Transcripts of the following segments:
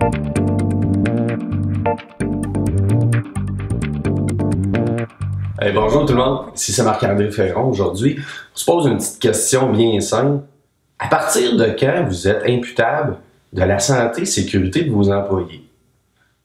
Hey, bonjour tout le monde, ici c'est Marc-André Ferron. Aujourd'hui, on se pose une petite question bien simple. À partir de quand vous êtes imputable de la santé et sécurité de vos employés?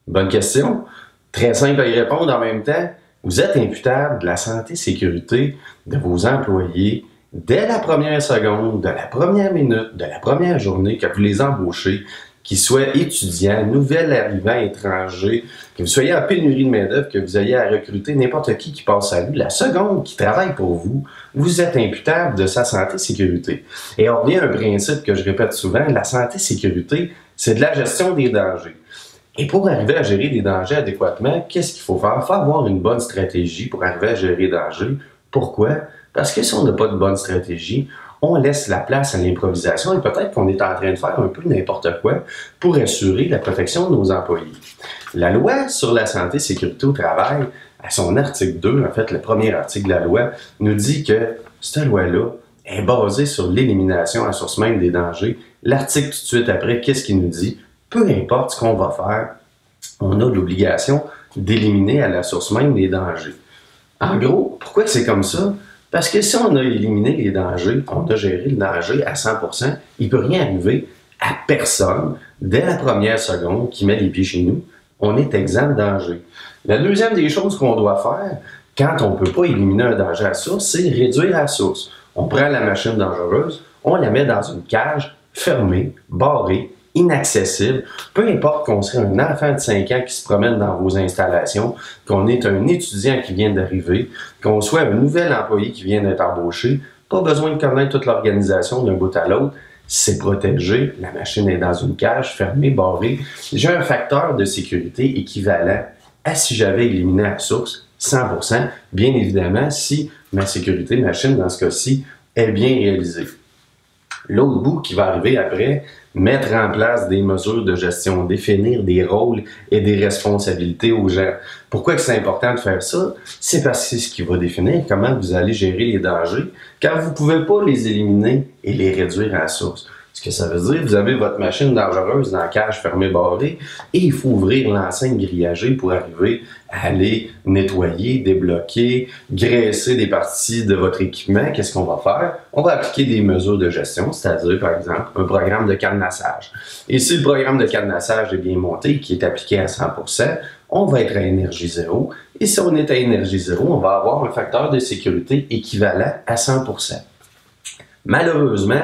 Bonne question. Très simple à y répondre en même temps. Vous êtes imputable de la santé et sécurité de vos employés dès la première seconde, de la première minute, de la première journée que vous les embauchez, qu'ils soient étudiants, nouvel arrivant, étrangers, que vous soyez en pénurie de main-d'œuvre, que vous ayez à recruter n'importe qui passe à lui, la seconde qui travaille pour vous, vous êtes imputable de sa santé et sécurité. Et on revient à un principe que je répète souvent, la santé et sécurité, c'est de la gestion des dangers. Et pour arriver à gérer des dangers adéquatement, qu'est-ce qu'il faut faire? Il faut avoir une bonne stratégie pour arriver à gérer les dangers. Pourquoi? Parce que si on n'a pas de bonne stratégie, on laisse la place à l'improvisation et peut-être qu'on est en train de faire un peu n'importe quoi pour assurer la protection de nos employés. La loi sur la santé et sécurité au travail, à son article 2, en fait le premier article de la loi, nous dit que cette loi-là est basée sur l'élimination à la source même des dangers. L'article tout de suite après, qu'est-ce qu'il nous dit? Peu importe ce qu'on va faire, on a l'obligation d'éliminer à la source même les dangers. En gros, pourquoi c'est comme ça? Parce que si on a éliminé les dangers, on a géré le danger à 100%, il ne peut rien arriver à personne dès la première seconde qui met les pieds chez nous. On est exempt de danger. La deuxième des choses qu'on doit faire, quand on ne peut pas éliminer un danger à source, c'est réduire la source. On prend la machine dangereuse, on la met dans une cage fermée, barrée, inaccessible, peu importe qu'on soit un enfant de 5 ans qui se promène dans vos installations, qu'on est un étudiant qui vient d'arriver, qu'on soit un nouvel employé qui vient d'être embauché, pas besoin de connaître toute l'organisation d'un bout à l'autre, c'est protégé, la machine est dans une cage fermée, barrée. J'ai un facteur de sécurité équivalent à si j'avais éliminé à la source 100%, bien évidemment si ma sécurité machine, dans ce cas-ci, est bien réalisée. L'autre bout qui va arriver après, mettre en place des mesures de gestion, définir des rôles et des responsabilités aux gens. Pourquoi c'est important de faire ça? C'est parce que c'est ce qui va définir comment vous allez gérer les dangers, car vous ne pouvez pas les éliminer et les réduire à la source. Ce que ça veut dire, vous avez votre machine dangereuse dans la cage fermée barrée et il faut ouvrir l'enseigne grillagée pour arriver à aller nettoyer, débloquer, graisser des parties de votre équipement. Qu'est-ce qu'on va faire? On va appliquer des mesures de gestion, c'est-à-dire, par exemple, un programme de cadenassage. Et si le programme de cadenassage est bien monté, qui est appliqué à 100%, on va être à énergie zéro. Et si on est à énergie zéro, on va avoir un facteur de sécurité équivalent à 100%. Malheureusement,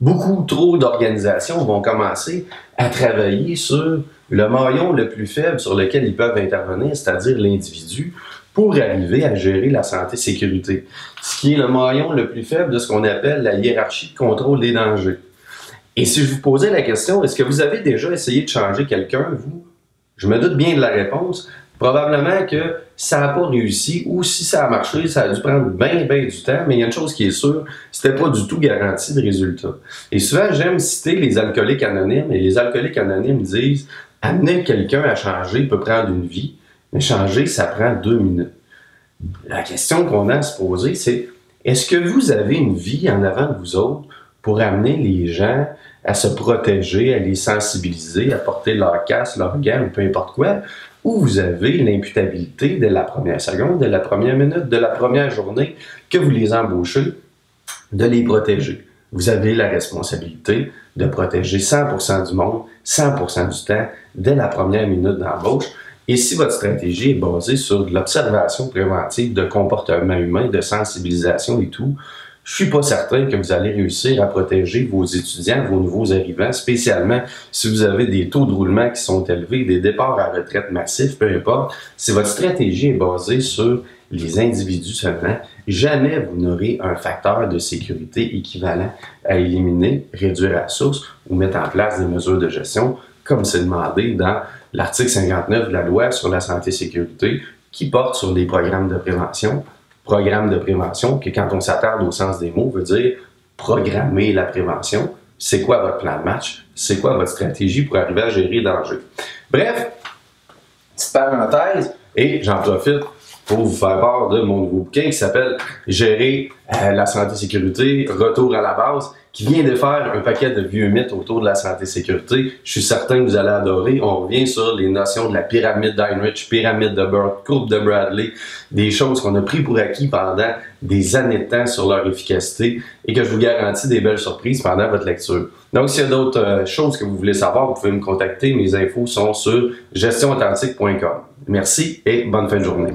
beaucoup trop d'organisations vont commencer à travailler sur le maillon le plus faible sur lequel ils peuvent intervenir, c'est-à-dire l'individu, pour arriver à gérer la santé-sécurité. Ce qui est le maillon le plus faible de ce qu'on appelle la hiérarchie de contrôle des dangers. Et si je vous posais la question, est-ce que vous avez déjà essayé de changer quelqu'un, vous? Je me doute bien de la réponse. Probablement que ça n'a pas réussi, ou si ça a marché, ça a dû prendre bien du temps, mais il y a une chose qui est sûre, c'était pas du tout garanti de résultat. Et souvent, j'aime citer les alcooliques anonymes, et les alcooliques anonymes disent « Amener quelqu'un à changer peut prendre une vie, mais changer, ça prend 2 minutes. » La question qu'on a à se poser, c'est « Est-ce que vous avez une vie en avant de vous autres pour amener les gens à se protéger, à les sensibiliser, à porter leur casque, leur gants, ou peu importe quoi, où vous avez l'imputabilité de la première seconde, de la première minute, de la première journée que vous les embauchez, de les protéger. Vous avez la responsabilité de protéger 100% du monde, 100% du temps, dès la première minute d'embauche. Et si votre stratégie est basée sur de l'observation préventive de comportement humain, de sensibilisation et tout, je suis pas certain que vous allez réussir à protéger vos étudiants, vos nouveaux arrivants, spécialement si vous avez des taux de roulement qui sont élevés, des départs à retraite massifs, peu importe. Si votre stratégie est basée sur les individus seulement, jamais vous n'aurez un facteur de sécurité équivalent à éliminer, réduire à la source ou mettre en place des mesures de gestion, comme c'est demandé dans l'article 59 de la loi sur la santé et sécurité, qui porte sur les programmes de prévention. Programme de prévention, que quand on s'attarde au sens des mots, veut dire programmer la prévention. C'est quoi votre plan de match? C'est quoi votre stratégie pour arriver à gérer les dangers? Bref, petite parenthèse, et j'en profite pour vous faire part de mon nouveau bouquin qui s'appelle « Gérer la santé-sécurité, retour à la base, qui vient de faire un paquet de vieux mythes autour de la santé-sécurité. Je suis certain que vous allez adorer. On revient sur les notions de la pyramide d'Heinrich, pyramide de Burke, courbe de Bradley, des choses qu'on a pris pour acquis pendant des années de temps sur leur efficacité et que je vous garantis des belles surprises pendant votre lecture. Donc, s'il y a d'autres choses que vous voulez savoir, vous pouvez me contacter. Mes infos sont sur gestionauthentique.com. Merci et bonne fin de journée.